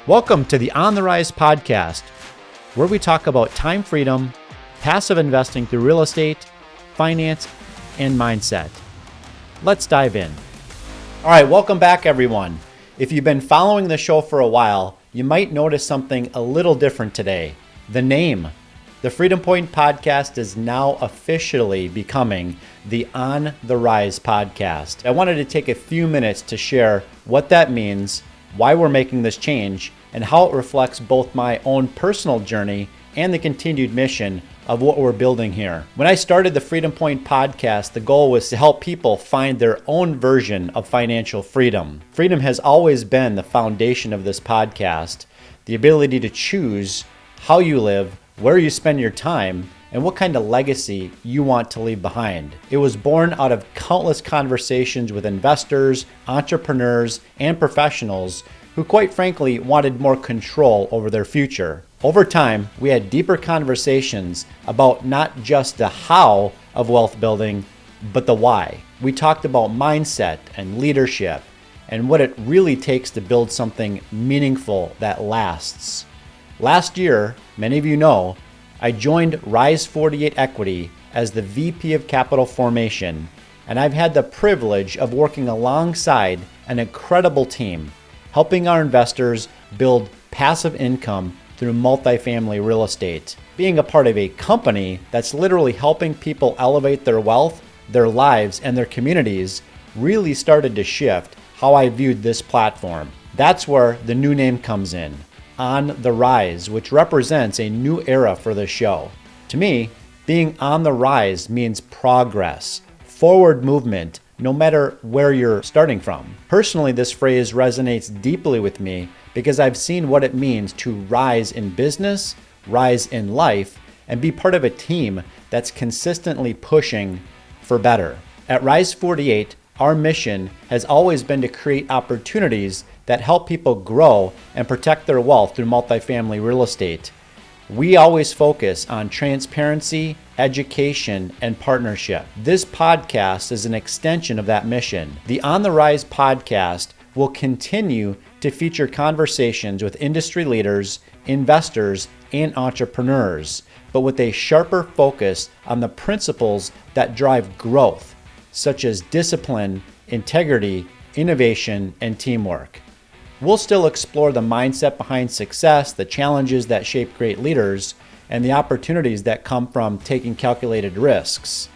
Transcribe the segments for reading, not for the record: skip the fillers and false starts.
Welcome to the On the Rise podcast, where we talk about time freedom, passive investing through real estate, finance, and mindset. Let's dive in. All right, welcome back, everyone. If you've been following the show for a while, you might notice something a little different today. The name. The Freedom Point podcast is now officially becoming the On the Rise podcast. I wanted to take a few minutes to share what that means, why we're making this change, and how it reflects both my own personal journey and the continued mission of what we're building here. When I started the Freedom Point podcast, the goal was to help people find their own version of financial freedom. Freedom has always been the foundation of this podcast, the ability to choose how you live, where you spend your time, and what kind of legacy you want to leave behind. It was born out of countless conversations with investors, entrepreneurs, and professionals who quite frankly wanted more control over their future. Over time, we had deeper conversations about not just the how of wealth building, but the why. We talked about mindset and leadership and what it really takes to build something meaningful that lasts. Last year, many of you know, I joined Rise48 Equity as the VP of Capital Formation, and I've had the privilege of working alongside an incredible team, helping our investors build passive income through multifamily real estate. Being a part of a company that's literally helping people elevate their wealth, their lives, and their communities really started to shift how I viewed this platform. That's where the new name comes in. On the Rise, which represents a new era for the show. To me, being on the rise means progress, forward movement, no matter where you're starting from. Personally, this phrase resonates deeply with me because I've seen what it means to rise in business, rise in life, and be part of a team that's consistently pushing for better. At Rise48, our mission has always been to create opportunities that help people grow and protect their wealth through multifamily real estate. We always focus on transparency, education, and partnership. This podcast is an extension of that mission. The On the Rise podcast will continue to feature conversations with industry leaders, investors, and entrepreneurs, but with a sharper focus on the principles that drive growth, such as discipline, integrity, innovation, and teamwork. We'll still explore the mindset behind success, the challenges that shape great leaders, and the opportunities that come from taking calculated risks.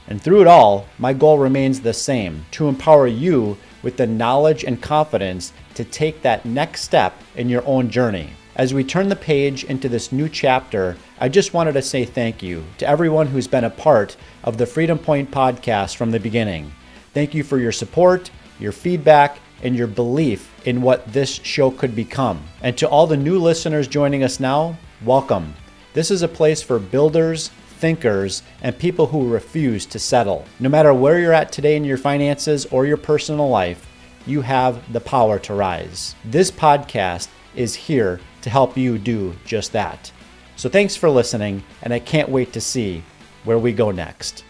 And through it all, my goal remains the same, to empower you with the knowledge and confidence to take that next step in your own journey. As we turn the page into this new chapter, I just wanted to say thank you to everyone who's been a part of the Freedom Point podcast from the beginning. Thank you for your support, your feedback, and your belief in what this show could become. And to all the new listeners joining us now, welcome. This is a place for builders, thinkers, and people who refuse to settle. No matter where you're at today in your finances or your personal life, you have the power to rise. This podcast is here to help you do just that. So thanks for listening, and I can't wait to see where we go next.